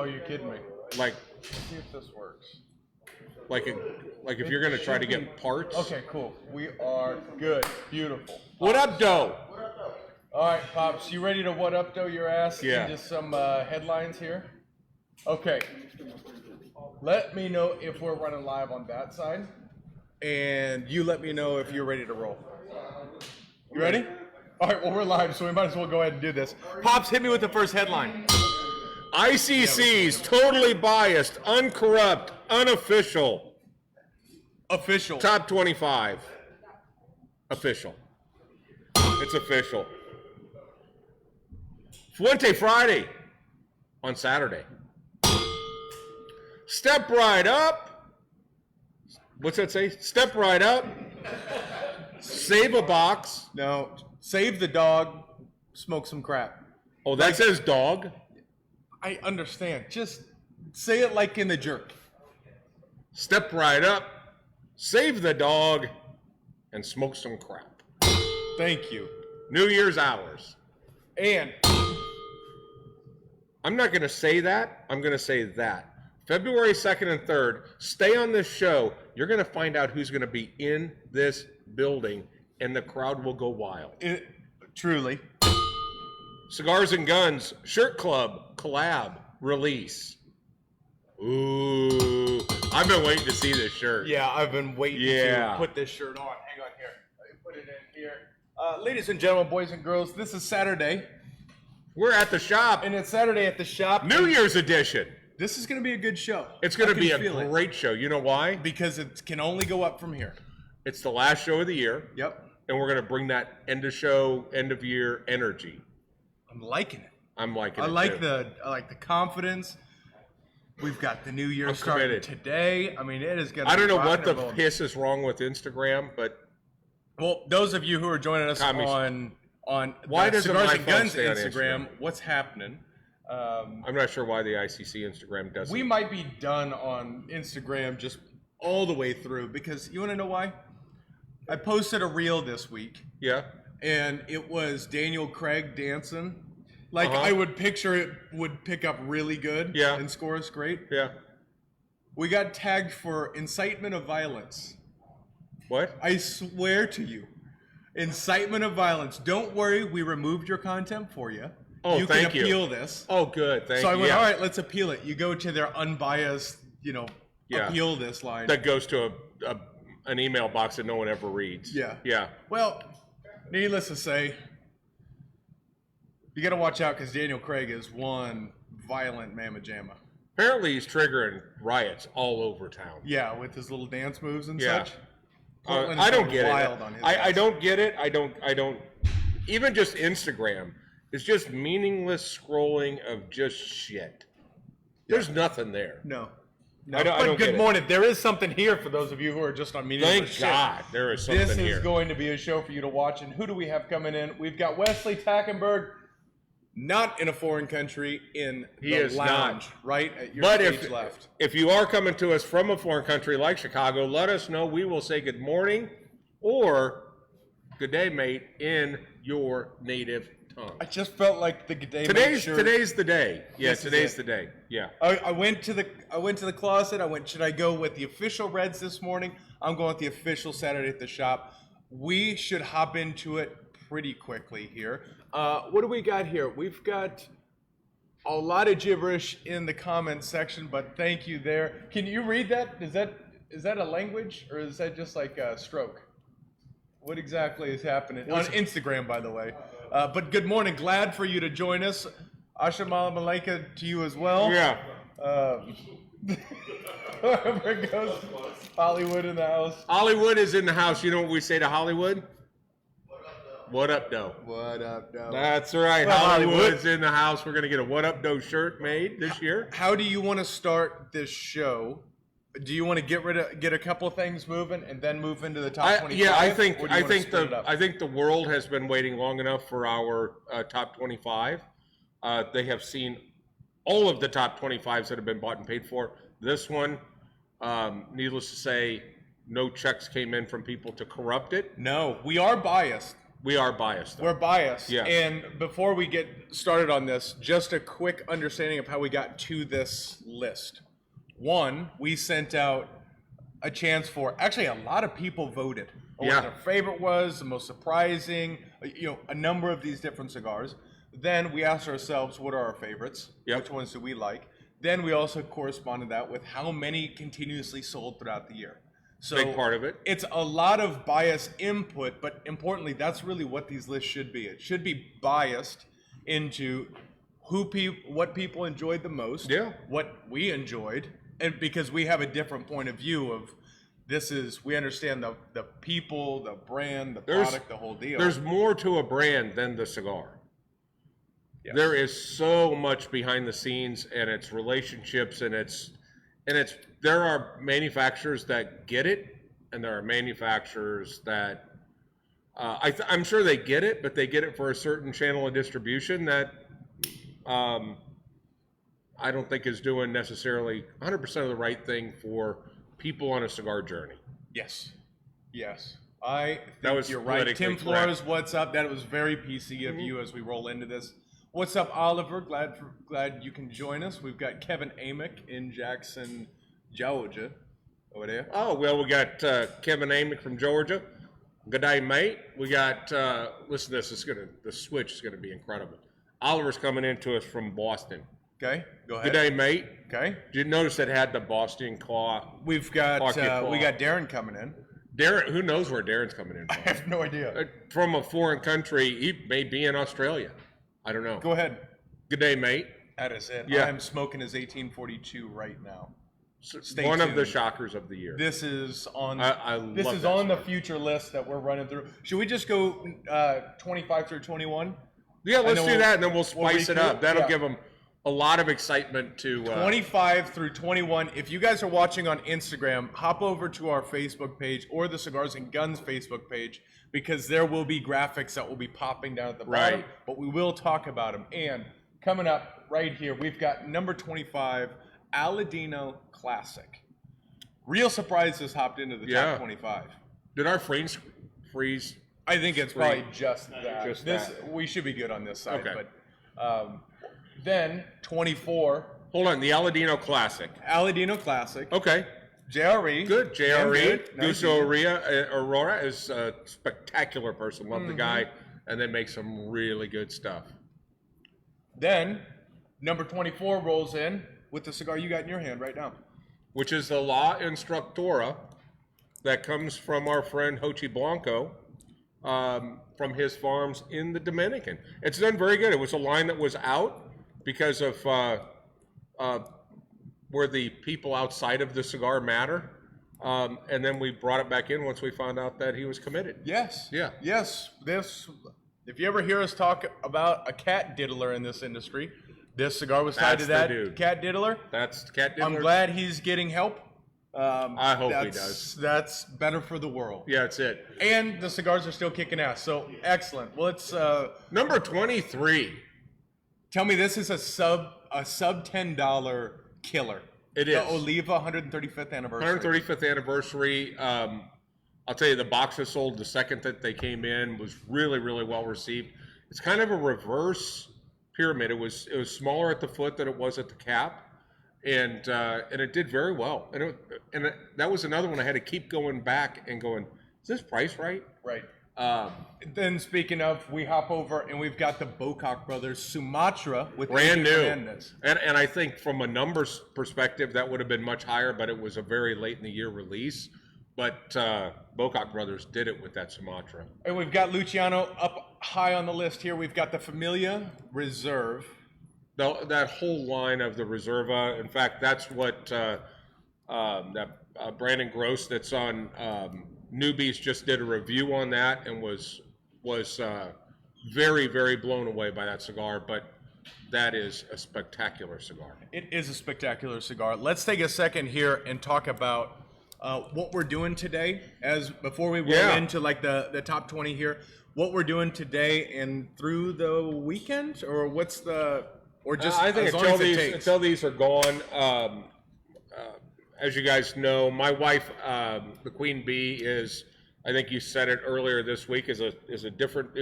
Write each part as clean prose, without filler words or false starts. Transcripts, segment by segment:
you're kidding me. Like, Let's see if this works. like if you're gonna try to get parts. Okay, cool. We are good. Beautiful. What up, Doe? All right, Pops, you ready to what up, though, your ass Yeah. into some headlines here? Okay. Let me know if we're running live on that side, and you let me know if you're ready to roll. You ready? All right, well, we're live, so we might as well go ahead and do this. Pops, hit me with the first headline. ICC's totally biased, uncorrupt, unofficial. Official. Top 25. Official. It's official. Fuente Friday on Saturday. Step right up. What's that say? Step right up. Save a box. No, save the dog, smoke some crap. Oh, that says dog? I understand. Just say it like in The Jerk. Step right up. Save the dog. And smoke some crap. Thank you. New Year's hours. And I'm not going to say that. I'm going to say that. February 2nd and 3rd, stay on this show. You're going to find out who's going to be in this building, and the crowd will go wild. Truly. Cigars and Guns, Shirt Club, collab, release. Ooh, I've been waiting to see this shirt. Yeah, I've been waiting to put this shirt on. Hang on here. Let me put it in here. Ladies and gentlemen, boys and girls, this is Saturday. We're at the shop. And it's Saturday at the shop. New Year's edition. This is going to be a good show. It's going to be a great show. You know why? Because it can only go up from here. It's the last show of the year. Yep. And we're going to bring that end of show, end of year energy. I'm liking it. I'm liking it. I like the confidence. We've got the new year starting today. I mean, it is going to be I don't know what the piss is wrong with Instagram, but well, those of you who are joining us on why does Cigars my and phone Guns stay on Instagram, what's happening? I'm not sure why the ICC Instagram doesn't. We might be done on Instagram just all the way through because you want to know why? I posted a reel this week. Yeah. And it was Daniel Craig dancing. Like I would picture it would pick up really good. Yeah. And score us great. Yeah. We got tagged for incitement of violence. What? I swear to you. Incitement of violence. Don't worry, we removed your content for you. Oh, you thank can appeal this. Oh, good. Thank you. So I went, all right, let's appeal it. You go to their unbiased, Yeah. appeal this line. That goes to an email box that no one ever reads. Yeah. Yeah. Well, needless to say, you got to watch out because Daniel Craig is one violent mamma jamma. Apparently, he's triggering riots all over town. Yeah, with his little dance moves and Yeah. such. I don't get it. On his I don't get it. I don't. Even just Instagram is just meaningless scrolling of just shit. There's nothing there. No. I don't good get it. morning. There is something here for those of you who are just on meaningless Thank God there is something This here. is going to be a show for you to watch. And who do we have coming in? We've got Wesley Tackenberg, not in a foreign country, in the lounge, right at your stage left. If you are coming to us from a foreign country like Chicago, let us know. We will say good morning or good day, mate, in your native tongue. I just felt like the good day. Today's the day. Yeah, today's the day. Yeah. I went to the closet. Should I go with the official Reds this morning? I'm going with the official Saturday at the shop. We should hop into it pretty quickly here. What do we got here? We've got a lot of gibberish in the comments section, but thank you there. Can you read that? Is that a language or is that just like a stroke? What exactly is happening? On Instagram, by the way. But good morning. Glad for you to join us. Assalamu alaikum to you as well. Yeah. Wherever it goes. Hollywood in the house. Hollywood is in the house. You know what we say to Hollywood? What up, doe? What up, doe? That's right. Well, Hollywood's in the house. We're going to get a What Up, Doe shirt made this year. How do you want to start this show? Do you want to get a couple things moving and then move into the top 25? Yeah, I think the world has been waiting long enough for our top 25. They have seen all of the top 25s that have been bought and paid for. This one, needless to say, no checks came in from people to corrupt it. No, we are biased. We are biased, though. We're biased. Yeah. And before we get started on this, just a quick understanding of how we got to this list. One, we sent out a chance for, actually a lot of people voted on what their favorite was, the most surprising, a number of these different cigars. Then we asked ourselves, what are our favorites? Yep. Which ones do we like? Then we also corresponded that with how many continuously sold throughout the year. So big part of it. It's a lot of bias input, but importantly, that's really what these lists should be. It should be biased into what people enjoyed the most, what we enjoyed, and because we have a different point of view of we understand the people, the brand, the product, the whole deal. There's more to a brand than the cigar. Yes. There is so much behind the scenes, and its relationships, and there are manufacturers that get it, and there are manufacturers that I'm sure they get it, but they get it for a certain channel of distribution that I don't think is doing necessarily 100% of the right thing for people on a cigar journey. Yes. I think you're right. Tim Flores, what's up? That was very PC of you as we roll into this. What's up, Oliver? Glad you can join us. We've got Kevin Amick in Jackson, Georgia, over there. Oh, well, we got Kevin Amick from Georgia. Good day, mate. We got, listen to this, the switch is going to be incredible. Oliver's coming into us from Boston. Okay, go ahead. Good day, mate. Okay. Did you notice it had the Boston claw? We got Darren coming in. Darren, who knows where Darren's coming in from? I have no idea. From a foreign country, he may be in Australia. I don't know. Go ahead. Good day, mate. That is it. Yeah. I'm smoking his 1842 right now. One of the shockers of the year. This is on. This is on the future list that we're running through. Should we just go 25 through 21? Yeah, let's do that, and then we'll spice it up. That'll give them a lot of excitement to 25 through 21. If you guys are watching on Instagram, hop over to our Facebook page or the Cigars and Guns Facebook page, because there will be graphics that will be popping down at the bottom, but we will talk about them. And coming up right here, we've got number 25, Aladino Classic. Real surprise this hopped into the top 25. Did our freeze? I think it's probably just that. We should be good on this side. Okay. But then 24. Hold on, the Aladino Classic. Aladino Classic. Okay. JRE. Good, JRE. Gusto Aurora is a spectacular person. Love the guy. And they make some really good stuff. Then number 24 rolls in with the cigar you got in your hand right now, which is the La Instructora that comes from our friend Hochi Blanco from his farms in the Dominican. It's done very good. It was a line that was out because of where the people outside of the cigar matter. And then we brought it back in once we found out that he was committed. Yes. Yeah. Yes. If you ever hear us talk about a cat diddler in this industry, this cigar was tied to that cat diddler. That's cat diddler. I'm glad he's getting help. I hope he does. That's better for the world. Yeah, that's it. And the cigars are still kicking ass. So excellent. Well, it's number 23. Tell me this is a sub $10 killer. It is. The Oliva 135th anniversary. 135th anniversary. I'll tell you, the box that sold the second that they came in was really, really well received. It's kind of a reverse pyramid. It was smaller at the foot than it was at the cap, and it did very well. And that was another one I had to keep going back and going, is this price right? Right. Then speaking of, we hop over and we've got the Bocock Brothers Sumatra with brand new. Fernandez. And I think from a numbers perspective, that would have been much higher, but it was a very late in the year release. But Bocock Brothers did it with that Sumatra. And we've got Luciano up high on the list here. We've got the Familia Reserve. That whole line of the Reserva. In fact, that's what Brandon Gross that's on Newbies just did a review on that and was very, very blown away by that cigar. But that is a spectacular cigar. It is a spectacular cigar. Let's take a second here and talk about what we're doing today, before we roll into like the top 20 here, what we're doing today and through the weekend, or I think until these are gone. As you guys know, my wife, the Queen Bee, is I think you said it earlier this week, is a different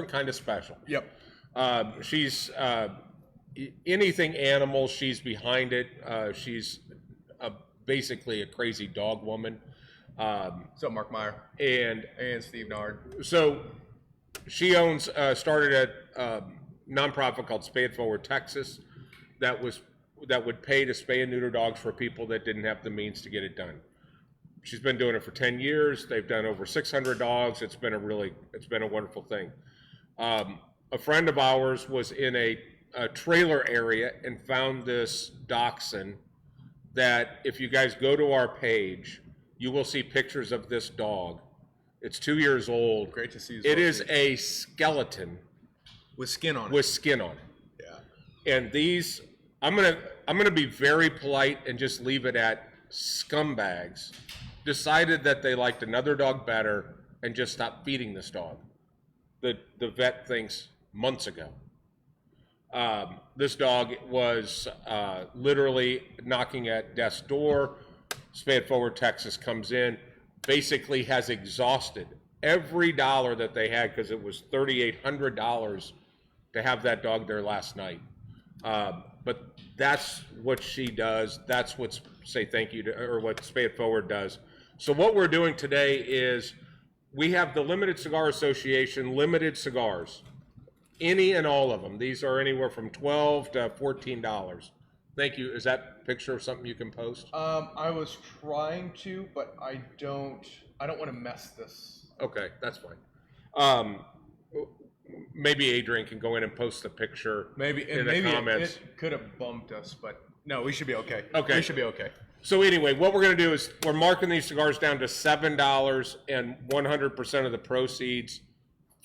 kind of special. Yep. She's anything animal, she's behind it. She's basically a crazy dog woman. So Mark Meyer and Steve Nard. So she started a nonprofit called Spay It Forward Texas that would pay to spay and neuter dogs for people that didn't have the means to get it done. She's been doing it for 10 years. They've done over 600 dogs. It's been a wonderful thing. A friend of ours was in a trailer area and found this dachshund that, if you guys go to our page, you will see pictures of this dog. It's 2 years old. Great to see you. It is a skeleton with skin on it. With skin on it. Yeah. And these, I'm gonna be very polite and just leave it at scumbags. Decided that they liked another dog better and just stopped feeding this dog. The vet thinks months ago. This dog was literally knocking at death's door. Spay It Forward Texas comes in, basically has exhausted every dollar that they had, because it was $3,800 to have that dog there last night. But that's what she does. That's what Say Thank You to, or what Spay It Forward does. So what we're doing today is we have the Limited Cigar Association limited cigars, any and all of them. These are anywhere from $12 to $14. Thank you. Is that picture of something you can post? I was trying to, but I don't want to mess this. Okay, that's fine. Maybe Adrian can go in and post the picture. Maybe in the comments. It could have bumped us, but no, we should be okay. Okay, we should be okay. So anyway, what we're going to do is we're marking these cigars down to $7, and 100% of the proceeds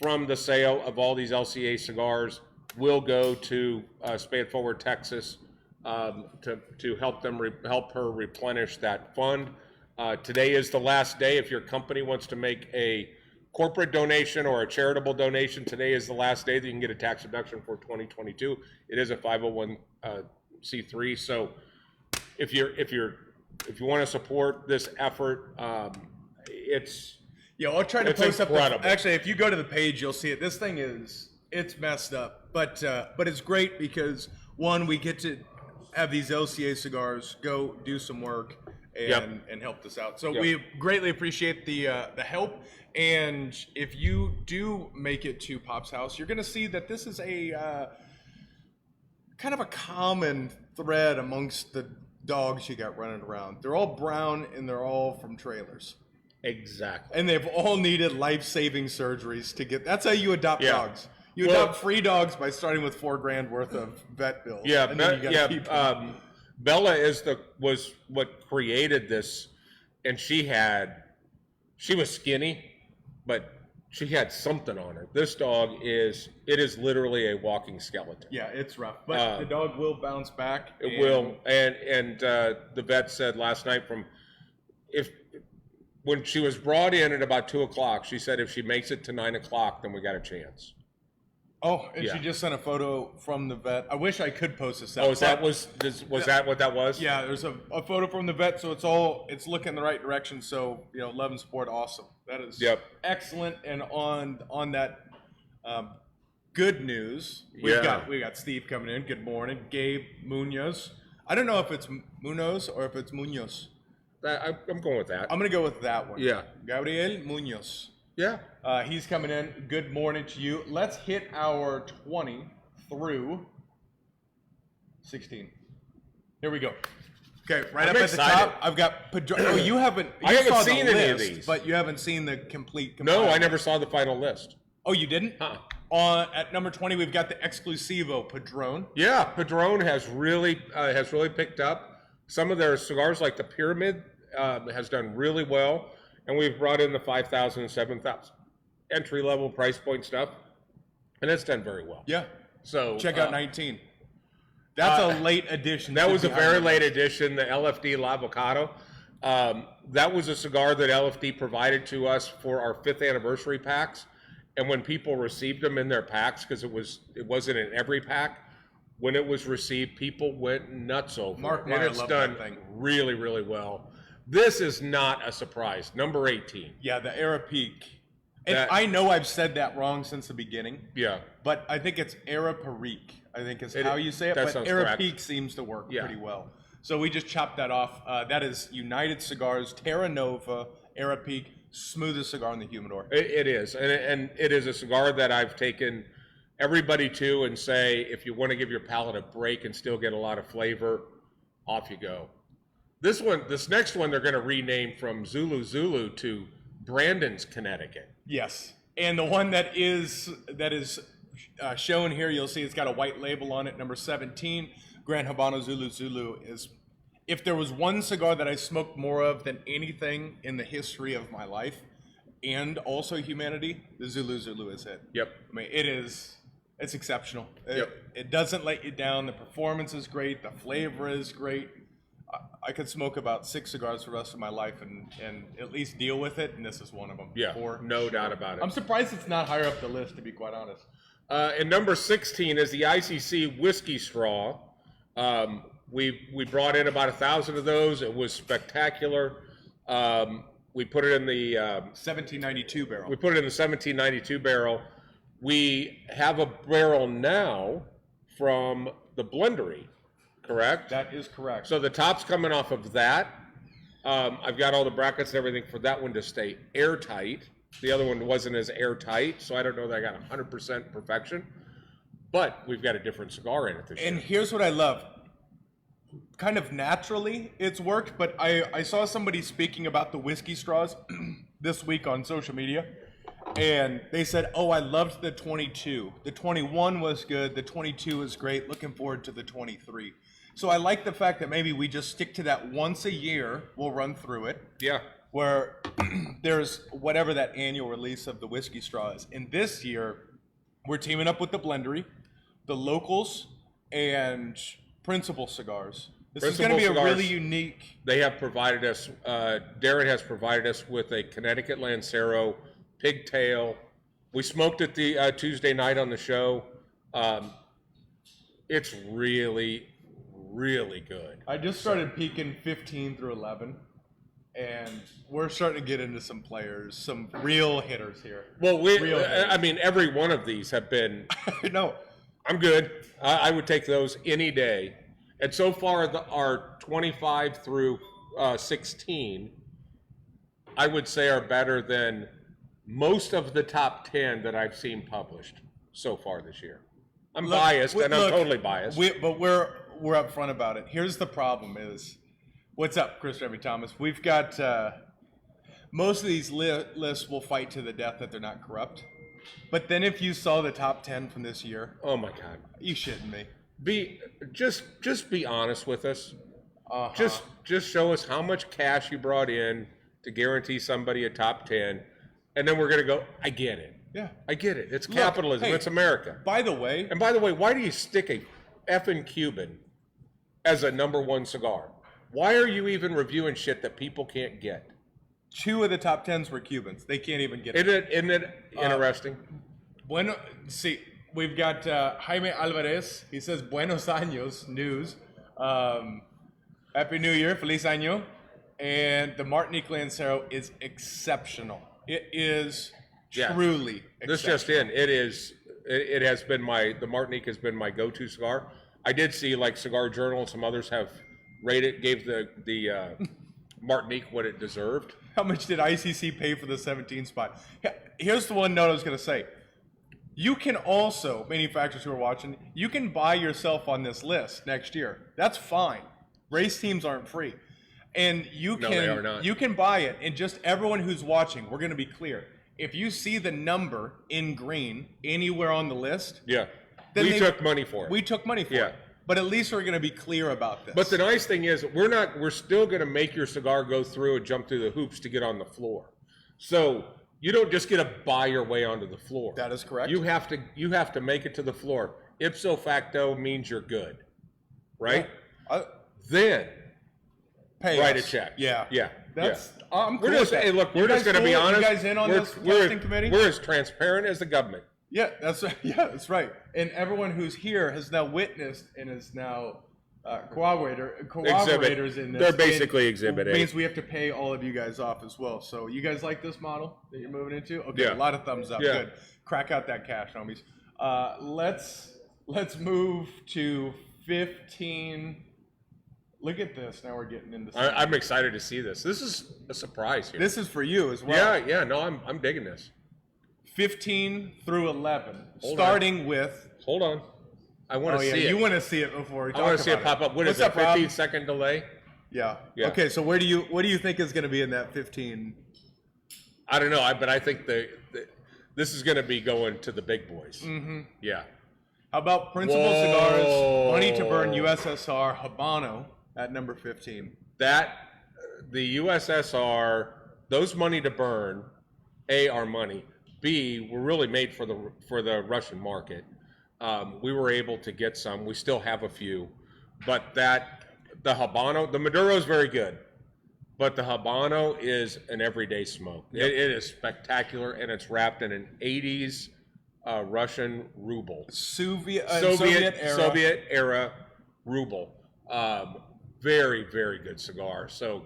from the sale of all these LCA cigars will go to Spay It Forward Texas to help her replenish that fund. Today is the last day. If your company wants to make a corporate donation or a charitable donation, today is the last day that you can get a tax deduction for 2022. It is a 501c3. So if you want to support this effort, it's I'll try to post incredible. up. Actually, if you go to the page, you'll see it. This thing it's messed up, but it's great because, one, we get to have these LCA cigars go do some work and help this out. So we greatly appreciate the help. And if you do make it to Pop's house, you're going to see that this is a kind of a common thread amongst the dogs you got running around. They're all brown and they're all from trailers. Exactly. And they've all needed life-saving surgeries to get. That's how you adopt dogs. You adopt free dogs by starting with $4,000 worth of vet bills. Yeah, and then you gotta keep them. Bella was what created this, and she was skinny, but she had something on her. This dog is literally a walking skeleton. Yeah, it's rough, but the dog will bounce back. It will, and the vet said last night when she was brought in at about 2:00, she said if she makes it to 9:00, then we got a chance. Oh, and she just sent a photo from the vet. I wish I could post this out. Oh, that what that was? Yeah, there's a photo from the vet, so it's looking in the right direction. So love and support, awesome. That is excellent. And on that good news, we got Steve coming in. Good morning, Gabe Munoz. I don't know if it's Munoz or if it's Munoz. I'm going with that. I'm gonna go with that one. Yeah, Gabriel Munoz. Yeah. He's coming in. Good morning to you. Let's hit our 20 through 16. Here we go. Okay, right up at the top, I've got Padron. Oh, you haven't. I haven't seen any of these, but you haven't seen the complete. No, I never saw the final list. Oh, you didn't? At number 20, we've got the Exclusivo Padron. Yeah, Padron has really picked up. Some of their cigars, like the Pyramid, has done really well. And we've brought in the 5,000 and 7,000 entry-level price point stuff, and it's done very well. Yeah. So check out 19. That's a late edition. That was a very late edition, the LFD L'Avocado. That was a cigar that LFD provided to us for our 5th anniversary packs. And when people received them in their packs, because it wasn't in every pack, when it was received, people went nuts over it. Mark Meyer loved that thing. Really, really well. This is not a surprise. Number 18. Yeah, the Arapique. And That- I know I've said that wrong since the beginning, Yeah. but I think it's Araparique, I think is It- how you say it. that But sounds correct. Arapique seems to work Yeah. pretty well. So we just chopped that off. That is United Cigars, Terra Nova, Arapique, smoothest cigar in the humidor. It is. And it is a cigar that I've taken everybody to and say, if you want to give your palate a break and still get a lot of flavor, off you go. This next one, they're going to rename from Zulu Zulu to Brandon's, Connecticut. Yes, and the one that is shown here, you'll see it's got a white label on it, number 17, Grand Habano Zulu Zulu is. If there was one cigar that I smoked more of than anything in the history of my life, and also humanity, the Zulu Zulu is it. Yep. I mean, it's exceptional. Yep. It doesn't let you down. The performance is great. The flavor is great. I could smoke about 6 cigars for the rest of my life and at least deal with it, and this is one of them. Yeah, for no sure. doubt about it. I'm surprised it's not higher up the list, to be quite honest. And number 16 is the ICC Whiskey Straw. We brought in about 1,000 of those. It was spectacular. We put it in the 1792 barrel. we put it in the 1792 barrel. We have a barrel now from the blendery, correct? That is correct. So the top's coming off of that. I've got all the brackets and everything for that one to stay airtight. The other one wasn't as airtight, so I don't know that I got 100% perfection. But we've got a different cigar in it this And year. here's what I love. Kind of naturally it's worked, but I saw somebody speaking about the whiskey straws this week on social media, and they said, oh, I loved the 22. The 21 was good. The 22 is great. Looking forward to the 23. So I like the fact that maybe we just stick to that once a year. We'll run through it. Yeah. Where there's whatever that annual release of the whiskey straw is. And this year, we're teaming up with the Blendery, the Locals, and Principal Cigars. This is going to be Principal a really Cigars. unique. They have provided us, Darren has provided us with a Connecticut Lancero pigtail. We smoked it the Tuesday night on the show. It's really, really good. I just started peeking 15 through 11, and we're starting to get into some players, some real hitters here. Well, Real hitters. I mean, every one of these have been, No, I'm good. I would take those any day. And so far, our 25 through 16, I would say are better than most of the top 10 that I've seen published so far this year. I'm Look, biased, and I'm look, totally biased. But we're upfront about it. Here's the problem: is what's up, Chris Remy Thomas? We've got most of these lists will fight to the death that they're not corrupt. But then if you saw the top 10 from this year, Oh my God! you shouldn't be. Just be honest with us. Uh-huh. Just show us how much cash you brought in to guarantee somebody a top 10, and then we're gonna go. I get it. Yeah. I get it. It's Look, capitalism. hey, It's America. By the way, And by the way, why do you stick a effing Cuban as a #1 cigar? Why are you even reviewing shit that people can't get? 2 of the top 10s were Cubans. They can't even get it. Isn't it interesting? Bueno, see, we've got Jaime Alvarez. He says, Buenos años, news. Happy New Year, Feliz año. And the Martinique Lancero is exceptional. It is Yeah. truly exceptional. This just in. It has been the Martinique has been my go-to cigar. I did see like Cigar Journal and some others have gave the Martinique what it deserved. How much did ICC pay for the 17 spot? Here's the one note I was going to say. You can also, manufacturers who are watching, you can buy yourself on this list next year. That's fine. Race teams aren't free. And you No, can they are not. you can buy it, and just everyone who's watching, we're going to be clear. If you see the number in green anywhere on the list, Yeah. Then We they- took money for it. we took money for Yeah. it. But at least we're going to be clear about this. But the nice thing is we're still going to make your cigar go through and jump through the hoops to get on the floor. So you don't just get to buy your way onto the floor. That is correct. You have to make it to the floor. Ipso facto means you're good. Right? Then Pay write us. a check. Yeah. Yeah. That's yeah. I'm cool We're just with that. hey, look, You we're just guys going to be cool? honest. You guys in on this testing committee? We're as transparent as the government. Yeah, that's right. And everyone who's here has now witnessed and is now cooperators in this. They're basically exhibit A. Means we have to pay all of you guys off as well. So you guys like this model that you're moving into? Okay, Yeah. a lot of thumbs up. Yeah. Good. Crack out that cash, homies. Let's move to 15. Look at this. Now we're getting into. I'm excited to see this. This is a surprise here. This is for you as well. Yeah. No, I'm digging this. 15 through 11, Hold starting on. with. Hold on. I want to see it. You want to see it before we talk about it. I want to see it pop up. What is it? 15-second delay? Yeah. Yeah. Okay, so what do you think is going to be in that 15? I don't know, but I think this is going to be going to the big boys. Mm-hmm. Yeah. How about Principal Cigars, Money to Burn USSR Habano at number 15? The USSR, those Money to Burn, A, are money. B, were really made for the Russian market. We were able to get some. We still have a few, but the Habano, the Maduro is very good, but the Habano is an everyday smoke. Yep. It is spectacular, and it's wrapped in an 80s Russian ruble. Soviet era ruble. Very, very good cigar. So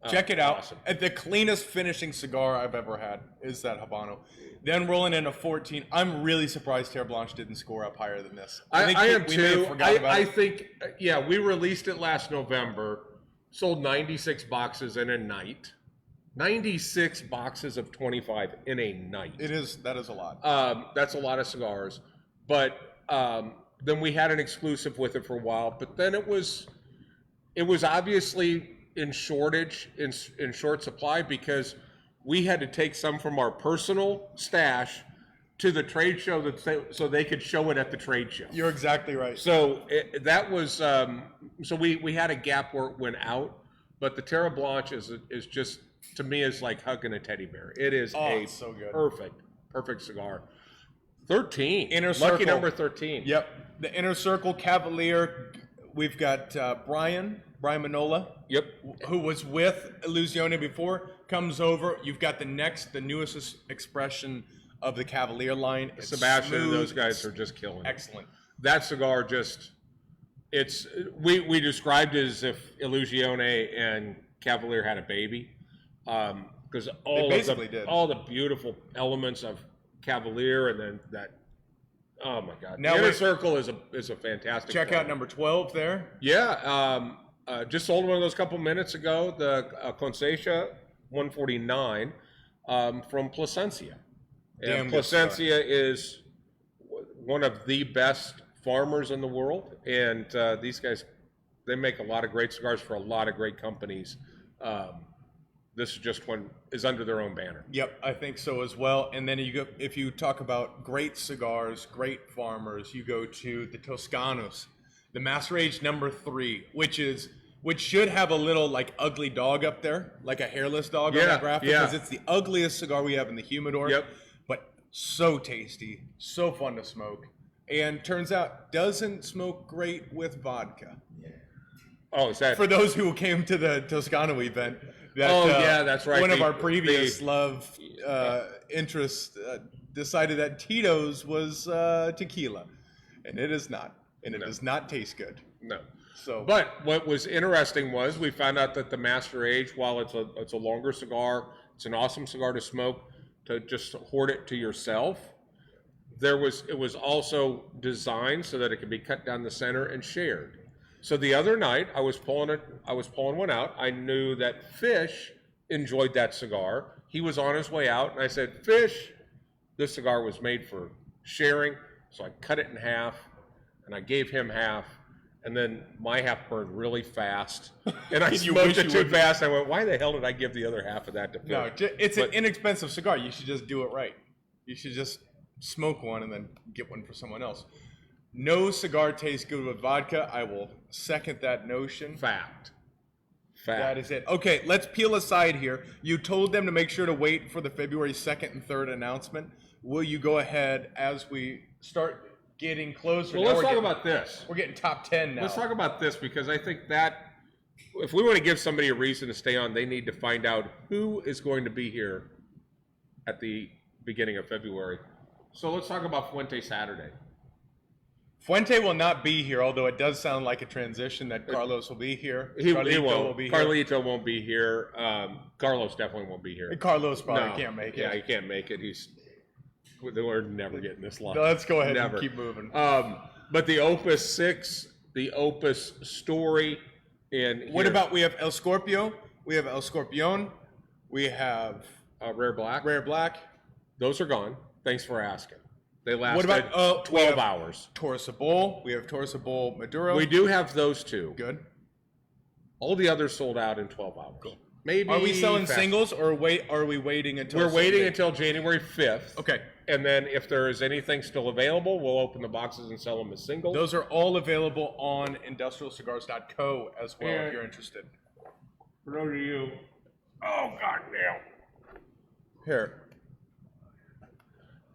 check it out. Awesome. The cleanest finishing cigar I've ever had is that Habano. Then rolling in a 14. I'm really surprised Terre Blanche didn't score up higher than this. I am too. I it. think, we released it last November, sold 96 boxes in a night. 96 boxes of 25 in a night. That is a lot. That's a lot of cigars. But then we had an exclusive with it for a while, but then it was obviously in shortage, in short supply, because we had to take some from our personal stash to the trade show so they could show it at the trade show. You're exactly right. So that was so we had a gap where it went out, but the Terre Blanche is just, to me, is like hugging a teddy bear. It is it's so good. perfect cigar. 13. Inner Lucky Circle. number 13. Yep. The Inner Circle Cavalier. We've got Brian Manola. Yep. Who was with Illusione before, comes over. You've got the newest expression of the Cavalier line. It's Sebastian and smooth. those guys are just killing it. Excellent. That cigar we described it as if Illusione and Cavalier had a baby, because all the beautiful elements of Cavalier, and then that. Oh my God! Now the Inner Circle is a fantastic. Check out number 12 there. Yeah, just sold one of those a couple minutes ago. The Conceição 149 from Plasencia. And Plasencia is one of the best farmers in the world, and these guys, they make a lot of great cigars for a lot of great companies. This is just one is under their own banner. Yep, I think so as well. And then if you talk about great cigars, great farmers, you go to the Toscanos, the Master Age number 3, which should have a little like ugly dog up there, like a hairless dog on that graphic, because it's the ugliest cigar we have in the humidor. Yep. But so tasty, so fun to smoke, and turns out doesn't smoke great with vodka. Oh, is that for those who came to the Toscano event? That's right. One of our previous interests decided that Tito's was tequila, and it is not, and it does not taste good. No. So, but what was interesting was we found out that the Master Age, while it's a longer cigar, it's an awesome cigar to smoke, to just hoard it to yourself. It was also designed so that it could be cut down the center and shared. So the other night I was pulling one out. I knew that Fish enjoyed that cigar. He was on his way out, and I said, "Fish, this cigar was made for sharing." So I cut it in half, and I gave him half, and then my half burned really fast, and I smoked it too fast. I went, "Why the hell did I give the other half of that to Fish?" No, it's an inexpensive cigar. You should just do it right. You should just smoke one and then get one for someone else. No cigar tastes good with vodka. I will second that notion. Fact. That is it. Okay, let's peel aside here. You told them to make sure to wait for the February 2nd and 3rd announcement. Will you go ahead as we start getting closer? Well, let's talk about this. We're getting top 10 now. Let's talk about this, because I think that if we want to give somebody a reason to stay on, they need to find out who is going to be here at the beginning of February. So let's talk about Fuente Saturday. Fuente will not be here, although it does sound like a transition that Carlos will be here. He Carlito won't. will be Carlito won't be here. Carlos definitely won't be here. here. Carlos probably can't make it. Yeah, he can't make it. We're never getting this line. Let's go ahead Never. and keep moving. But the Opus 6, the Opus Story, and What about, we have El Scorpio, we have El Scorpion, we have Rare Black? Rare Black. Those are gone. Thanks for asking. They lasted What about 12 hours. Torresabol, we have Torresabol Maduro. We do have those two. Good. All the others sold out in 12 hours. Cool. Maybe. Are we selling faster. singles, or are we waiting until? We're waiting Sunday? until January 5th. Okay. And then if there is anything still available, we'll open the boxes and sell them as singles. Those are all available on industrialcigars.co as well, if you're interested. For those of you. Oh, goddamn. Here.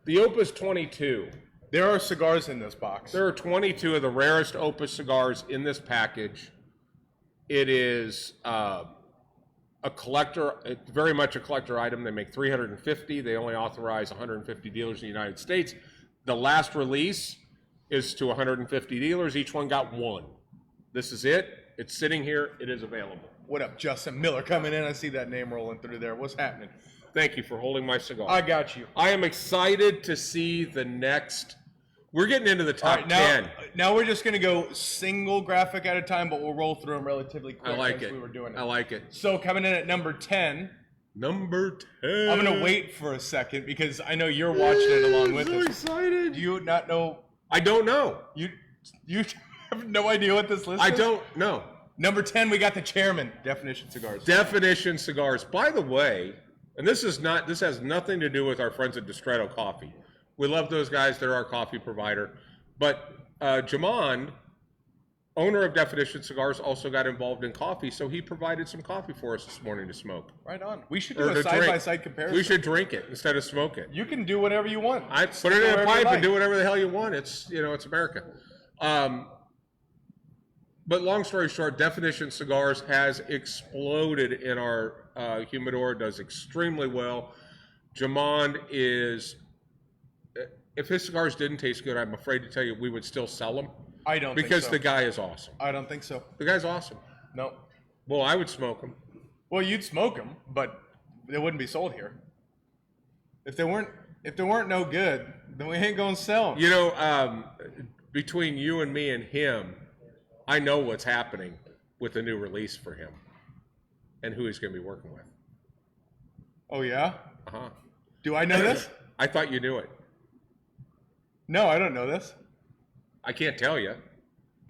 The Opus 22. There are cigars in this box. There are 22 of the rarest Opus cigars in this package. It is a collector, it's very much a collector item. They make 350. They only authorize 150 dealers in the United States. The last release is to 150 dealers. Each one got one. This is it. It's sitting here. It is available. What up, Justin Miller coming in? I see that name rolling through there. What's happening? Thank you for holding my cigar. I got you. I am excited to see the next. We're getting into the top 10. Now we're just going to go single graphic at a time, but we'll roll through them relatively quick. I like as it. We were doing it. I like it. So coming in at number 10. Number 10. I'm going to wait for a second because I know you're watching it along with I'm us. so excited. Do you not know? I don't know. You have no idea what this list is? I don't know. Number 10, we got the chairman, Definition Cigars. Definition Cigars. By the way, and this has nothing to do with our friends at Distretto Coffee. We love those guys. They're our coffee provider. But Jamond, owner of Definition Cigars, also got involved in coffee, so he provided some coffee for us this morning to smoke. Right on. We should do Or a to drink. side-by-side comparison. We should drink it instead of smoke it. You can do whatever you want. I put it in a pipe and do whatever the hell you want. It's it's America. But long story short, Definition Cigars has exploded in our humidor. Does extremely well. Jamond is. If his cigars didn't taste good, I'm afraid to tell you we would still sell them. I don't because think so. the guy is awesome. I don't think so. The guy's awesome. No. Well, I would smoke them. Well, you'd smoke them, but they wouldn't be sold here. If they weren't no good, then we ain't gonna sell them. Between you and me and him, I know what's happening with the new release for him, and who he's going to be working with. Oh yeah? Uh-huh. Do I know this? I thought you knew it. No, I don't know this. I can't tell you.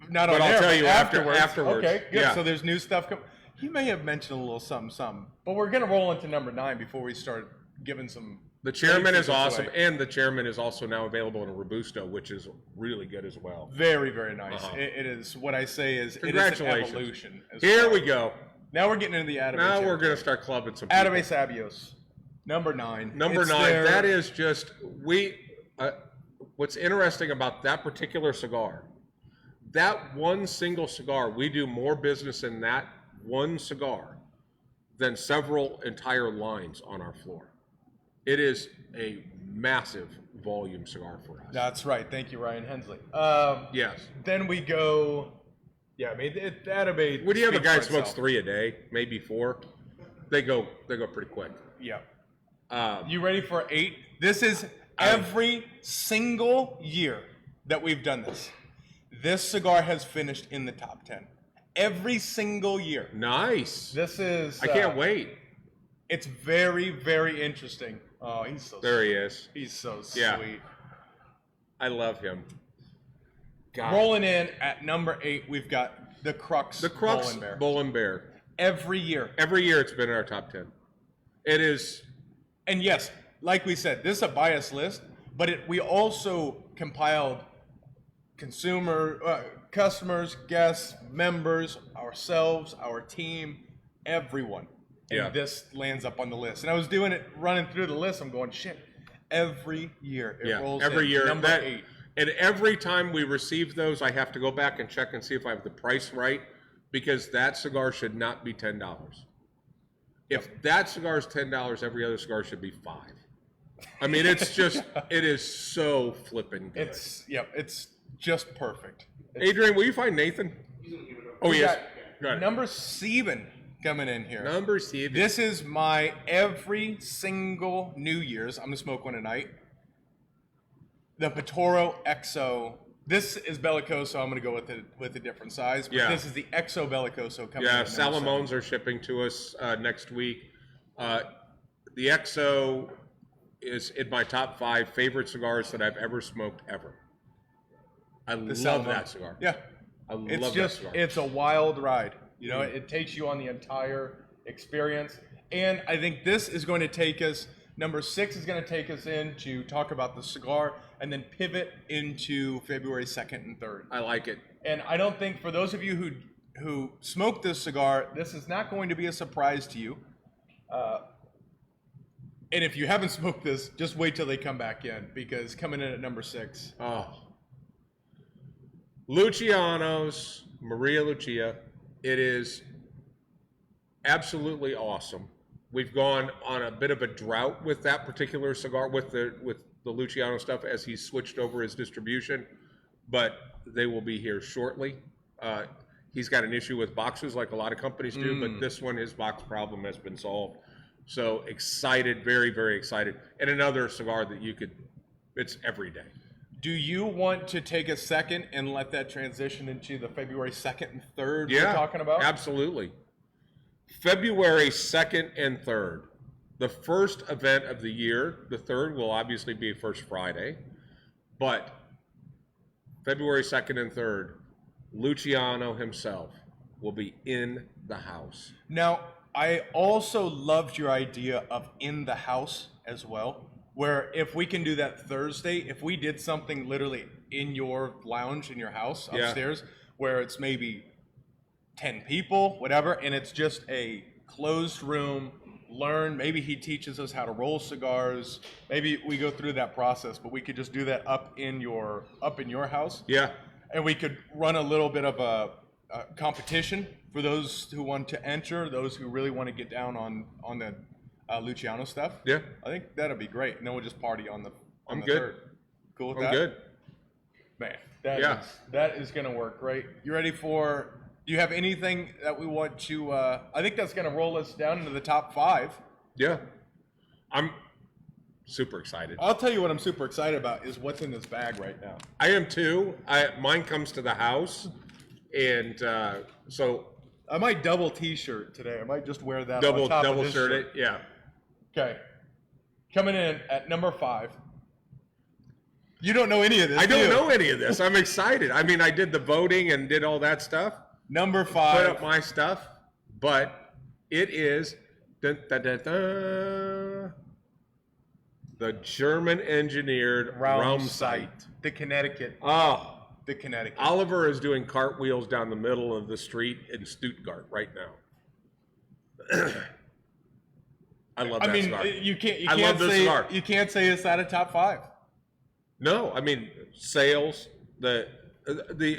Not on But I'll air, tell you afterwards. afterwards. Okay, good. Yeah. So there's new stuff coming. You may have mentioned a little something. But we're gonna roll into number 9 before we start giving some. The chairman is away. awesome, and the chairman is also now available in a Robusto, which is really good as well. Very, very nice. Uh-huh. It is what I say is it is an Congratulations. evolution. as Here well. we go. Now we're getting into the Adame. Now we're going to start clubbing some people. Adame Sabios, number 9. Number It's 9, their- that is just, what's interesting about that particular cigar, that one single cigar, we do more business in that one cigar than several entire lines on our floor. It is a massive volume cigar for us. That's right. Thank you, Ryan Hensley. Yes. Then we go. Yeah, I mean, Adame. When you have a speaks guy for that smokes itself. 3 a day, maybe 4, they go pretty quick. Yeah. Um, You ready for 8? This is every single year that we've done this. This cigar has finished in the top 10. Every single year. Nice. This is. I can't wait. It's very, very interesting. Oh, he's so There sweet. he is. He's so Yeah. sweet. I love him. God. Rolling in at number 8, we've got the Crux. The Crux Bull and Bear. Bull and Bear. Every year. Every year it's been in our top 10. It is. And yes, like we said, this is a biased list, but we also compiled customers, guests, members, ourselves, our team, everyone. And Yeah. this lands up on the list. And I was doing it, running through the list. I'm going, shit. Every year it rolls every in. year. Number 8. And every time we receive those, I have to go back and check and see if I have the price right, because that cigar should not be $10. If that cigar is $10, every other cigar should be $5. I mean, it's just, it is so flipping good. It's just perfect. Adrian, will you find Nathan? Oh, We yes. got number 7 coming in here. Number 7. This is my every single New Year's. I'm gonna smoke one tonight. The Patoro XO. This is Bellicoso. I'm gonna go with a different size. But Yeah. This is the XO Bellicoso coming. Yeah, in at number Salamones 7. are shipping to us next week. The XO is in my top 5 favorite cigars that I've ever smoked ever. I love Salamone. that cigar. Yeah. I love It's that just, cigar. it's a wild ride. You know, it takes you on the entire experience. And I think this is going to take us, number 6 is going to take us in to talk about the cigar and then pivot into February 2nd and 3rd. I like it. And I don't think, for those of you who smoke this cigar, this is not going to be a surprise to you. And if you haven't smoked this, just wait till they come back in, because coming in at number 6. Oh. Luciano's Maria Lucia. It is absolutely awesome. We've gone on a bit of a drought with that particular cigar, with the Luciano stuff, as he's switched over his distribution, but they will be here shortly. He's got an issue with boxes like a lot of companies do, but this one, his box problem has been solved. So excited, very, very excited. And another cigar that it's every day. Do you want to take a second and let that transition into the February 2nd and 3rd Yeah, we're talking about? Absolutely. February 2nd and 3rd. The first event of the year, the 3rd will obviously be First Friday, but February 2nd and 3rd, Luciano himself will be in the house. Now, I also loved your idea of in the house as well, where if we can do that Thursday, if we did something literally in your lounge, in your house upstairs, where it's maybe 10 people, whatever, and it's just a closed room, maybe he teaches us how to roll cigars, maybe we go through that process, but we could just do that up in your house. Yeah. And we could run a little bit of a competition for those who want to enter, those who really want to get down on the Luciano stuff. Yeah. I think that'd be great. And then we'll just party on the good. 3rd. Cool with that? I'm good. Man, Yeah. that is going to work great. You ready for, do you have anything that we want to, I think that's going to roll us down into the top 5. Yeah. I'm super excited. I'll tell you what I'm super excited about is what's in this bag right now. I am too. Mine comes to the house, and so I might double t-shirt today. I might just wear that on top of double this shirt it. Yeah. Okay. Coming in at number 5. You don't know any of this. I do don't you? know any of this. I'm excited. I mean, I did the voting and did all that stuff. Number Put 5. up my stuff, but it is the German engineered Raum Sight. The Connecticut. Oh, The Connecticut. Oliver is doing cartwheels down the middle of the street in Stuttgart right now. I love that cigar. you can't I love this say cigar. you can't say it's out of top 5. No, I mean, sales, the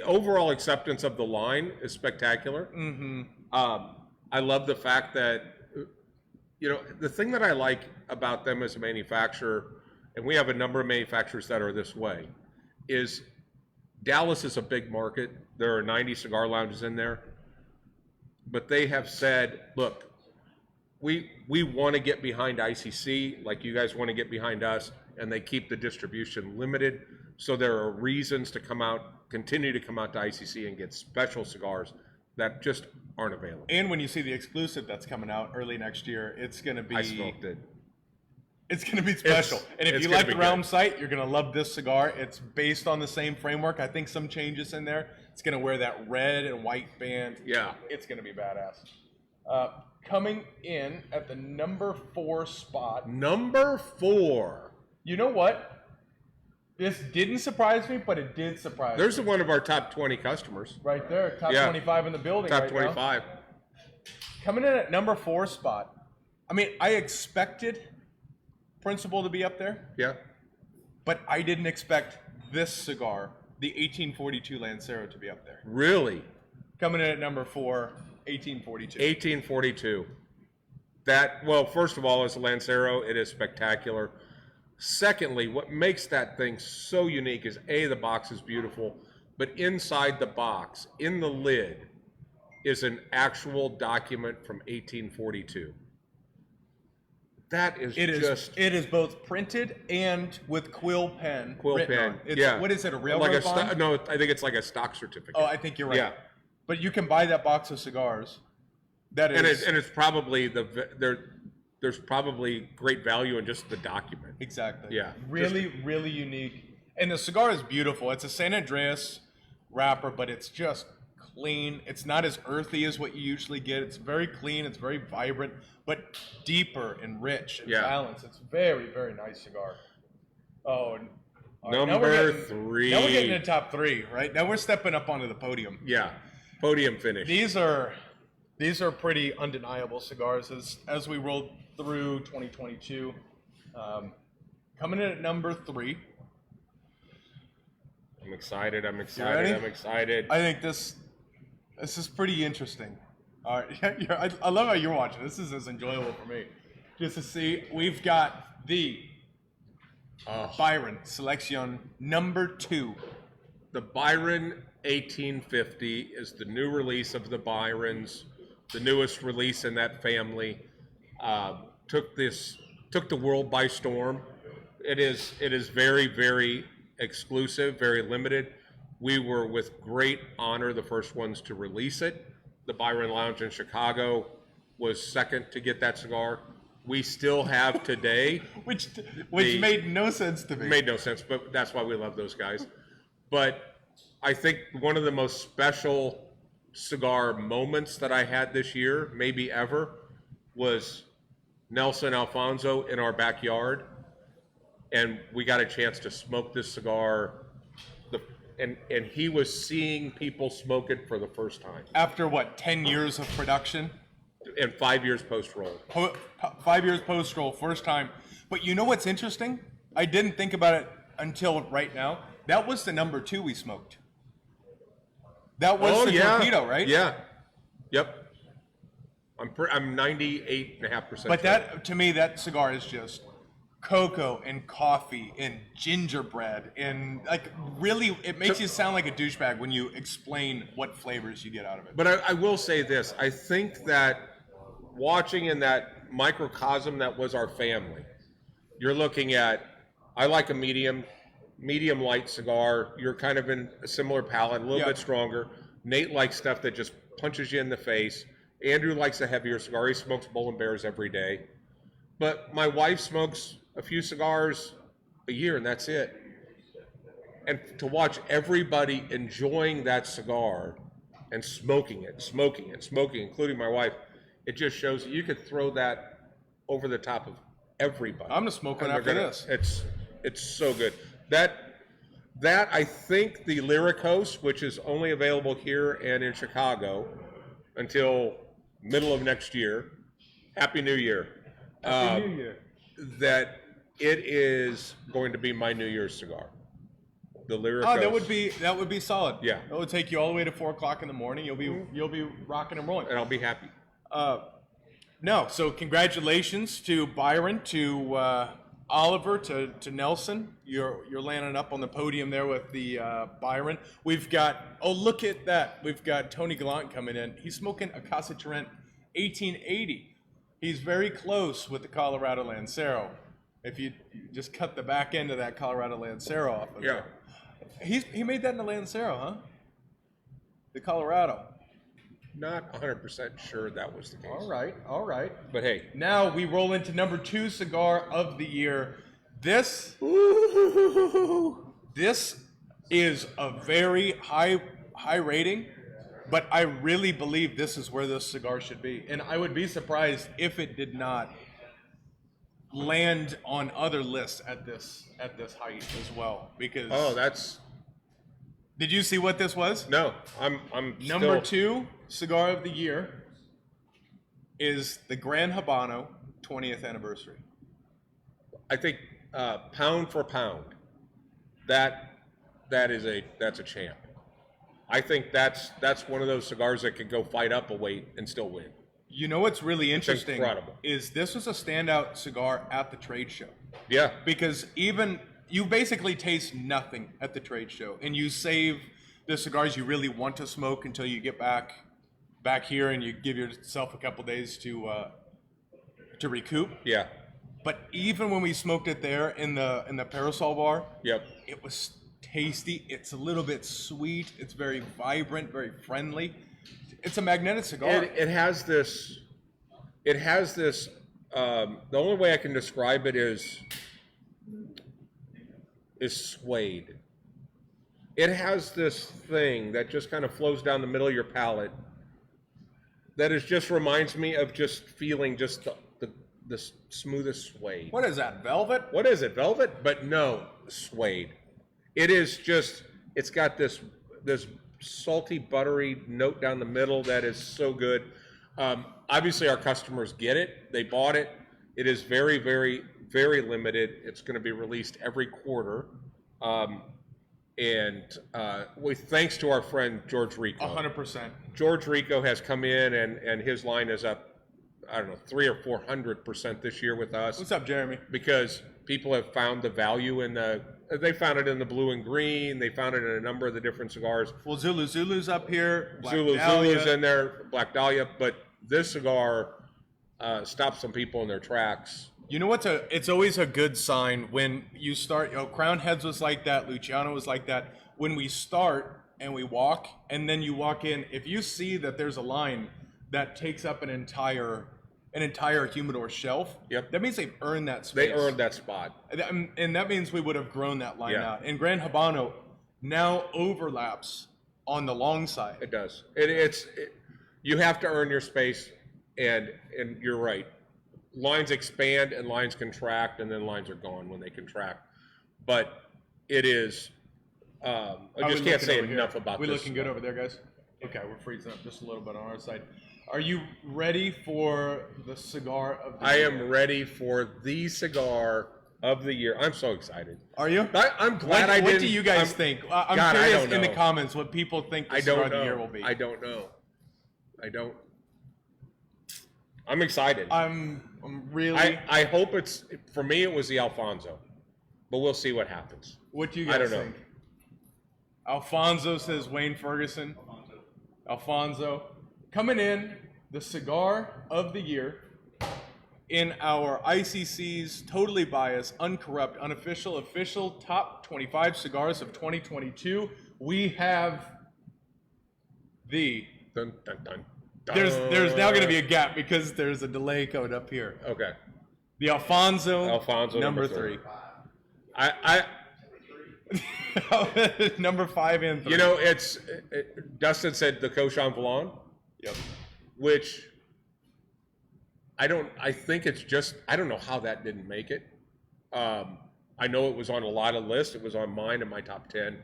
overall acceptance of the line is spectacular. Mm-hmm. I love the fact that, the thing that I like about them as a manufacturer, and we have a number of manufacturers that are this way, is Dallas is a big market. There are 90 cigar lounges in there. But they have said, look, we want to get behind ICC like you guys want to get behind us, and they keep the distribution limited. So there are reasons to continue to come out to ICC and get special cigars that just aren't available. And when you see the exclusive that's coming out early next year, it's going to be I smoked it. It's going to be special. And if it's you gonna like the be Realm good. Sight, you're going to love this cigar. It's based on the same framework. I think some changes in there. It's going to wear that red and white band. Yeah. It's going to be badass. Coming in at the number 4 spot. Number 4. You know what? This didn't surprise me, but it did surprise There's me. one of our top 20 customers. Right there. Top Yeah. 25 in the building Top right 25. now. Coming in at number 4 spot. I mean, I expected Principal to be up there, Yeah. but I didn't expect this cigar, the 1842 Lancero, to be up there. Really? Coming in at number 4, 1842. 1842. Well, first of all, as a Lancero, it is spectacular. Secondly, what makes that thing so unique is A, the box is beautiful, but inside the box, in the lid, is an actual document from 1842. That is It just is both printed and with quill pen. quill written pen. on. It's, Yeah. What is it? A railroad like bond? no, I think it's like a stock certificate. Oh, I think you're right. Yeah. But you can buy that box of cigars. That is And it's probably there's probably great value in just the document. exactly. Yeah. Really unique. And the cigar is beautiful. It's a San Andreas wrapper, but it's just clean. It's not as earthy as what you usually get. It's very clean. It's very vibrant, but deeper and rich and Yeah. balanced. It's very nice cigar. Oh, and all right, Number 3. Now we're getting to top 3, right? Now we're stepping up onto the podium. Yeah. Podium finish. These are pretty undeniable cigars as we roll through 2022. Coming in at number 3. I'm excited. ready? I'm excited. I think this is pretty interesting. All right, I love how you're watching. This is as enjoyable for me, just to see. We've got the Byron Selection number 2. The Byron 1850 is the new release of the Byrons, the newest release in that family. Took the world by storm. It is very exclusive, very limited. We were with great honor the first ones to release it. The Byron Lounge in Chicago was second to get that cigar. We still have today. which made no sense to me. Made no sense, but that's why we love those guys. But I think one of the most special cigar moments that I had this year, maybe ever, was Nelson Alfonso in our backyard. And we got a chance to smoke this cigar. And he was seeing people smoke it for the first time. After what, 10 years of production? And 5 years post-roll. 5 years post-roll, first time. But you know what's interesting? I didn't think about it until right now. That was the number 2 we smoked. That was the torpedo, right? Yeah. Yep. I'm 98.5%. But that, to me, that cigar is just cocoa and coffee and gingerbread and like really, it makes you sound like a douchebag when you explain what flavors you get out of it. But I will say this: I think that watching in that microcosm that was our family, you're looking at. I like a medium light cigar. You're kind of in a similar palate, a little bit stronger. Nate likes stuff that just punches you in the face. Andrew likes a heavier cigar. He smokes Bull and Bears every day. But my wife smokes a few cigars a year, and that's it. And to watch everybody enjoying that cigar and smoking it, including my wife, it just shows that you could throw that over the top of everybody. I'm gonna smoke one after this. It's so good. That I think the Lyricos, which is only available here and in Chicago until middle of next year. Happy New Year. Happy New Year. That it is going to be my New Year's cigar. The Lyricos. Oh, that would be solid. Yeah. That would take you all the way to 4 o'clock in the morning. You'll be rocking and rolling. And I'll be happy. No, so congratulations to Byron, to Oliver, to Nelson. You're landing up on the podium there with the Byron. We've got, oh, look at that. We've got Tony Gallant coming in. He's smoking a Casa Turrent 1880. He's very close with the Colorado Lancero. If you just cut the back end of that Colorado Lancero off of there. He made that in the Lancero, huh? The Colorado. Not 100% sure that was the case. All right. But hey. Now we roll into number 2 cigar of the year. This is a very high rating, but I really believe this is where this cigar should be. And I would be surprised if it did not land on other lists at this height as well. Because did you see what this was? No, I'm Number 2 cigar of the year is the Gran Habano 20th anniversary. I think pound for pound, that's a champ. I think that's one of those cigars that could go fight up a weight and still win. You know what's really interesting incredible. is this was a standout cigar at the trade show. Yeah. Because even you basically taste nothing at the trade show, and you save the cigars you really want to smoke until you get back here, and you give yourself a couple days to recoup. Yeah. But even when we smoked it there in the Parasol bar, Yep. it was tasty. It's a little bit sweet. It's very vibrant, very friendly. It's a magnetic cigar. It has this. It has this. The only way I can describe it is suede. It has this thing that just kind of flows down the middle of your palate. That is just reminds me of just feeling just the smoothest suede. What is that, velvet? What is it, velvet? But no, suede. It is just. It's got this salty, buttery note down the middle that is so good. Obviously, our customers get it. They bought it. It is very, very, very limited. It's going to be released every quarter. Thanks to our friend George Rico. 100%. George Rico has come in and his line is up, I don't know, 300 or 400% this year with us. What's up, Jeremy? Because people have found the value they found it in the blue and green. They found it in a number of the different cigars. Well, Zulu's up here. Zulu's in there, Black Dahlia, but this cigar stops some people in their tracks. You know what's it's always a good sign when you start, Crown Heads was like that, Luciano was like that. When we start and we walk, and then you walk in, if you see that there's a line that takes up an entire humidor shelf, yep, that means they've earned that space. They earned that spot. And that means we would have grown that line Yeah. out. And Gran Habano now overlaps on the long side. It does. You have to earn your space, and you're right. Lines expand and lines contract, and then lines are gone when they contract. But it is. I just can't say enough about this. We looking good over there, guys? Okay, we're freezing up just a little bit on our side. Are you ready for the cigar of the year? I am ready for the cigar of the year. I'm so excited. Are you? I'm glad I didn't. What do you guys think? I'm God, curious in the comments what people think the cigar of the year will be. I don't know. I'm excited. I'm really. I hope it's, for me it was the Alfonso, but we'll see what happens. What do you guys I don't know. think? Alfonso says Wayne Ferguson. Alfonso. Coming in, the cigar of the year in our ICC's totally biased, uncorrupt, unofficial, official top 25 cigars of 2022. We have the. Dun, dun, dun, dun. There's now going to be a gap because there's a delay code up here. Okay. The Alfonso number three. I number 5 and 3. You know, Dustin said the Cochon Vallon. Yep. Which I think it's just, I don't know how that didn't make it. I know it was on a lot of lists. It was on mine and my top 10.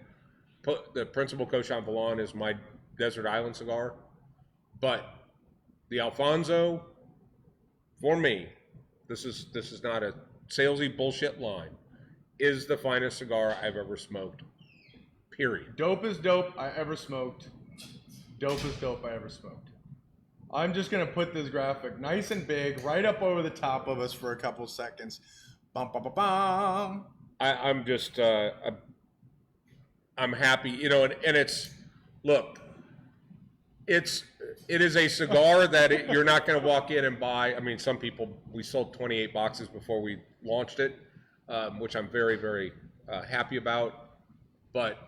The Principal Cochon Vallon is my desert island cigar. But the Alfonso, for me, this is not a salesy bullshit line, is the finest cigar I've ever smoked. Period. Dope is dope I ever smoked. Dope is dope I ever smoked. I'm just going to put this graphic nice and big right up over the top of us for a couple seconds. Bum, bum, bum, bum. I'm just, I'm happy, you know, and it's, look, it is a cigar that you're not going to walk in and buy. I mean, some people, we sold 28 boxes before we launched it, which I'm very, very happy about. But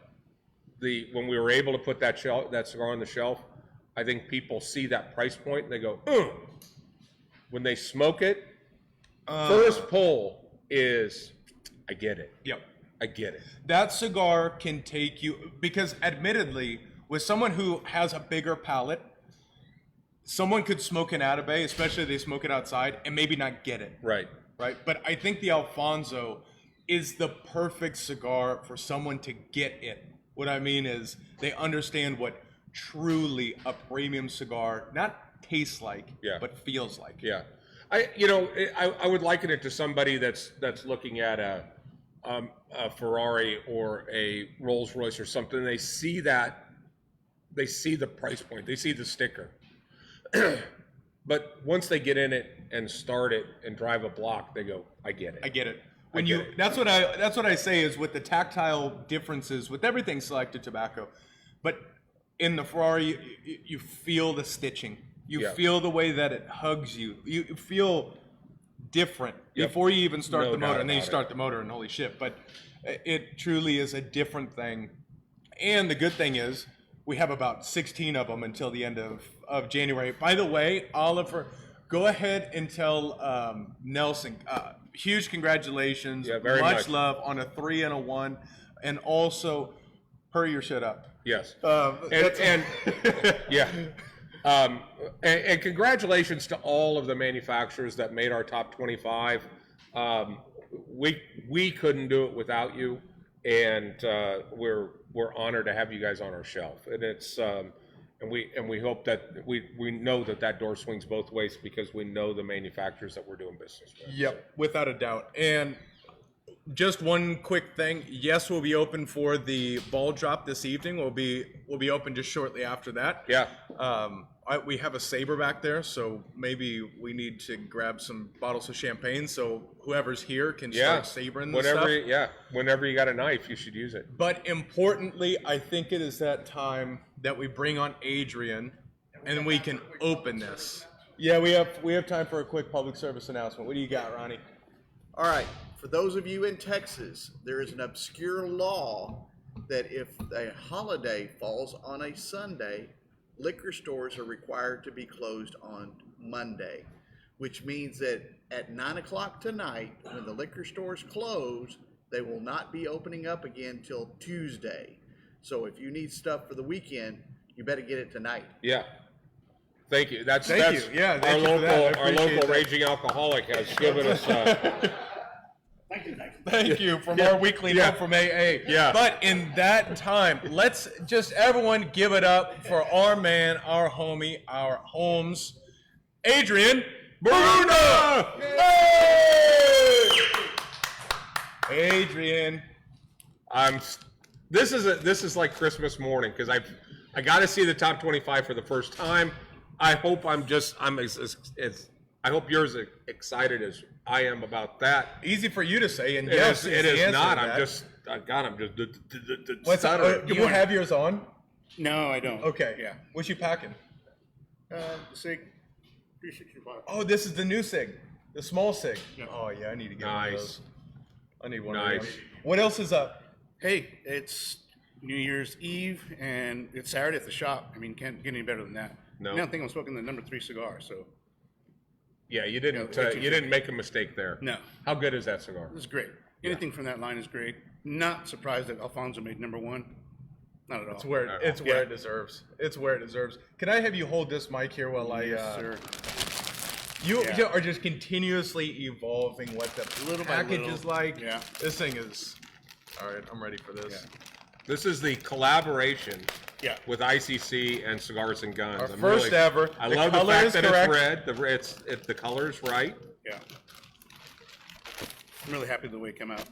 when we were able to put that cigar on the shelf, I think people see that price point and they go, ugh. When they smoke it, first pull is, I get it. Yep. I get it. That cigar can take you, because admittedly, with someone who has a bigger palate, someone could smoke an Atabey, especially if they smoke it outside, and maybe not get it. Right. Right? But I think the Alfonso is the perfect cigar for someone to get it. What I mean is they understand what truly a premium cigar not tastes like, but feels like. Yeah. I would liken it to somebody that's looking at a Ferrari or a Rolls Royce or something. They see the price point, they see the sticker. But once they get in it and start it and drive a block, they go, I get it. I get it. when you that's what I say is with the tactile differences with everything selected tobacco, but in the Ferrari you feel the stitching, you feel the way that it hugs you, you feel different before you even start the motor, and then you start the motor and holy shit, but it truly is a different thing. And the good thing is we have about 16 of them until the end of January. By the way, Oliver, go ahead and tell Nelson, huge congratulations, very much love on a 3 and a 1, and also hurry your shit up. Yes. And congratulations to all of the manufacturers that made our top 25. We couldn't do it without you, and we're honored to have you guys on our shelf. And it's and we hope that we know that door swings both ways because we know the manufacturers that we're doing business with. Yep, without a doubt. And just one quick thing. Yes, we'll be open for the ball drop this evening. We'll be open just shortly after that. Yeah. We have a saber back there, so maybe we need to grab some bottles of champagne so whoever's here can start sabering the stuff. Whenever you got a knife, you should use it. But importantly, I think it is that time that we bring on Adrian and we can open this. Yeah, we have time for a quick public service announcement. What do you got, Ronnie? All right. For those of you in Texas, there is an obscure law that if a holiday falls on a Sunday, liquor stores are required to be closed on Monday, which means that at 9 o'clock tonight, when the liquor stores close, they will not be opening up again till Tuesday. So if you need stuff for the weekend, you better get it tonight. Yeah. Thank you. That's Yeah, our local raging alcoholic has given us. Thank you for more weekly note from AA. Yeah. But in that time, let's just everyone give it up for our man, our homie, our Holmes, Adrian Baruna. Hey! Adrian. This is like Christmas morning because I got to see the top 25 for the first time. I hope I hope you're as excited as I am about that. Easy for you to say, and it is not. I'm just. What's up? You have yours on? No, I don't. Okay. Yeah. What you packing? Sig 365. Oh, this is the new Sig, the small Sig. Yeah. Oh yeah, I need to get one of those. I need one of Nice. those. What else is up? Hey, it's New Year's Eve, and it's Saturday at the shop. I mean, can't get any better than that. No. I don't think I'm smoking the number 3 cigar, so Yeah, you didn't make a mistake there. no. How good is that cigar? It's great. Anything from that line is great. Not surprised that Alfonso made number 1. Not at all. It's where it deserves. It's where it deserves. Can I have you hold this mic here while I? Yes, sir. You are just continuously evolving what the Little by package little. is like. Yeah. This thing is. All right, I'm ready for this. Yeah. This is the collaboration Yeah. with ICC and Cigars and Guns. Our first ever. I The love the color fact is that correct. it's red. The color's right. Yeah. I'm really happy with the way it came out.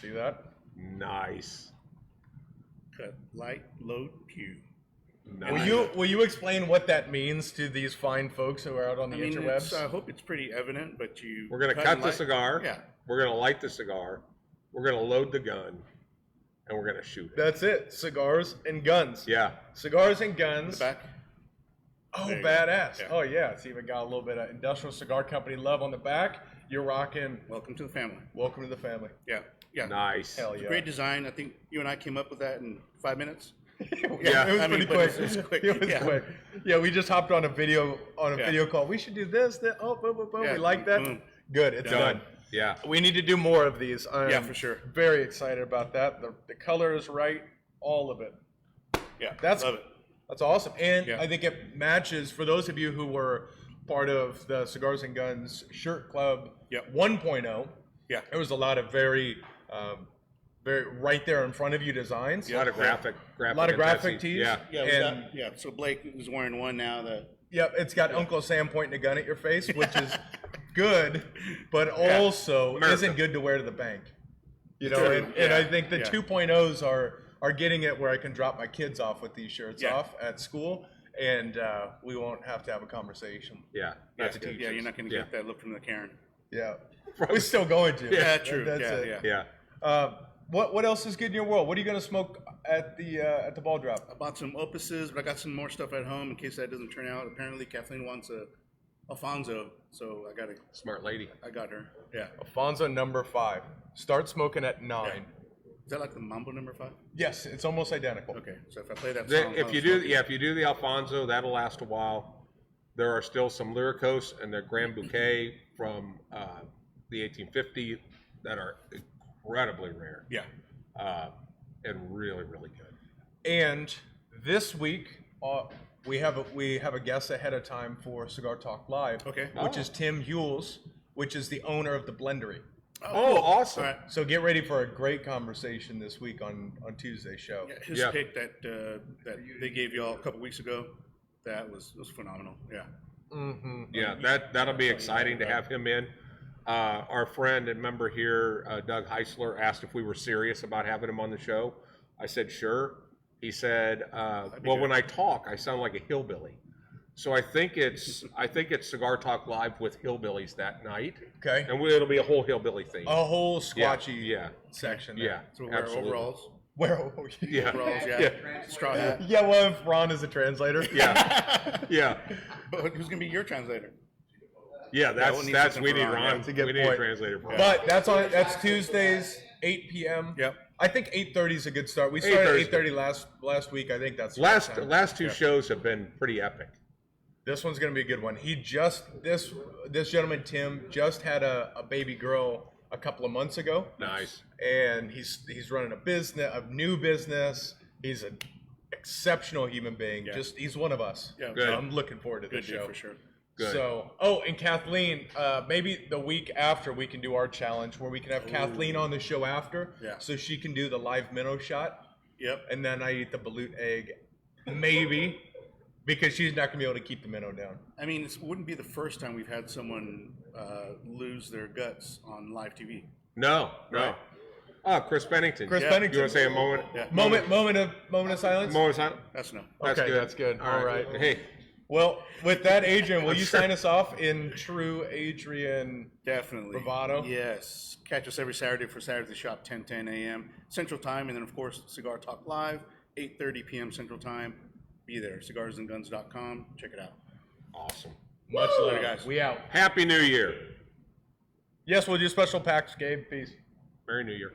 See that? Nice. Cut, light, load, pew. Nice. Will you explain what that means to these fine folks who are out on the I mean, interwebs? I hope it's pretty evident, but We're gonna cut and the light. cigar. Yeah. We're gonna light the cigar. We're gonna load the gun, and we're gonna shoot it. That's it. Cigars and guns. Yeah. Cigars and guns. The back. Oh, There you badass. go. Yeah. Oh, yeah. It's even got a little bit of Industrial Cigar Company love on the back. You're rocking. Welcome to the family. Welcome to the family. Yeah. Yeah. Nice. Hell yeah. Great design. I think you and I came up with that in 5 minutes. Yeah. It was I mean, pretty but quick. it's quick. It was Yeah. quick. Yeah, we just hopped on a video Yeah. call. We should do this. That. Oh, boom, boom, boom. Yeah, We like that. boom. Good. It's Done. done. Yeah. We need to do more of these. Yeah, for sure. Very excited about that. The color is right. All of it. Yeah. That's love it. That's awesome. And Yeah. I think it matches, for those of you who were part of the Cigars and Guns Shirt Club Yep. 1.0, Yeah. there was a lot of very right there in front of you designs. A lot of graphic. A lot of graphic intensity. tees. Yeah. Yeah. And Yeah. So Blake is wearing one now that. yep, it's got Uncle Sam pointing a gun at your face, which is good, but also America. isn't good to wear to the bank. You know, True. and I Yeah. think the Yeah. 2.0s are getting it where I can drop my kids off with these shirts Yeah. off at school. and we won't have to have a conversation. Yeah, That's that's good. good. Yeah, you're not going to get that look from the Karen. Yeah, we're still going to. Yeah, true. That's Yeah, it. Yeah. What else is good in your world? What are you gonna smoke at the ball drop? I bought some opuses, but I got some more stuff at home in case that doesn't turn out. Apparently, Kathleen wants a Alfonso, so Smart lady. I got her. Yeah. Alfonso number 5. Start smoking at 9. Is that like the Mambo number 5? Yes, it's almost identical. Okay, so if I play that The- song, if you do, if you do the Alfonso, that'll last a while. There are still some Lyricos and the Grand Bouquet from the 1850 that are incredibly rare. Yeah. And really, really good. And this week we have a guest ahead of time for Cigar Talk Live. Okay. Which is Tim Hewells, which is the owner of the Blendery. Oh, awesome. All right. So get ready for a great conversation this week on Tuesday's show. Yeah, his Yeah. pick that they gave y'all a couple weeks ago, that was phenomenal. Yeah. Mm-hmm. Yeah, that'll be exciting to have him in. Our friend and member here, Doug Heisler, asked if we were serious about having him on the show. I said, sure. He said, well, when I talk, I sound like a hillbilly. So I think it's Cigar Talk Live with hillbillies that night. Okay. And it'll be a whole hillbilly theme. A whole squatchy Yeah. section. Yeah. So we wear Absolutely. overalls. Where? Yeah. Overalls, yeah. Yeah. Straw hat. Yeah. Well, if Ron is a translator. Yeah. Yeah. But who's gonna be your translator? Yeah, we'll need that's something we for need Ron, Ron. yeah. That's a good We need a point. translator. For But that's Tuesdays, 8 p.m. Yep. I think 8:30 is a good start. We started 8:30 at 8:30 last week. I think that's the last time. last two shows have been pretty epic. This one's gonna be a good one. This gentleman Tim just had a baby girl a couple of months ago, Nice. and he's running a new business. He's an exceptional human being. Yeah. He's one of us. Yeah. Good. So I'm looking forward to Good this dude show for sure. Good. So, and Kathleen, maybe the week after we can do our challenge where we can have Kathleen on the show after, Yeah. so she can do the live minnow shot, Yep. and then I eat the balut egg, maybe, because she's not gonna be able to keep the minnow down. I mean, it wouldn't be the first time we've had someone lose their guts on live TV. No. Right. Oh, Chris Bennington. Chris Yeah. Bennington. You want to say a moment? Yeah. Moment of silence. Moment of silence? That's no. That's Okay, good. that's good. All right. Hey, Well, with that, Adrian, will you Sure. sign us off in true Adrian? Definitely. Bravado? Yes. Catch us every Saturday for Saturday at the Shop, 10 a.m. Central Time. And then, of course, Cigar Talk Live, 8:30 p.m. Central Time. Be there. Cigarsandguns.com. Check it out. awesome. Much love, Later, guys. We out. Happy New Year. Yes, we'll do special packs, Gabe. Peace. Merry New Year.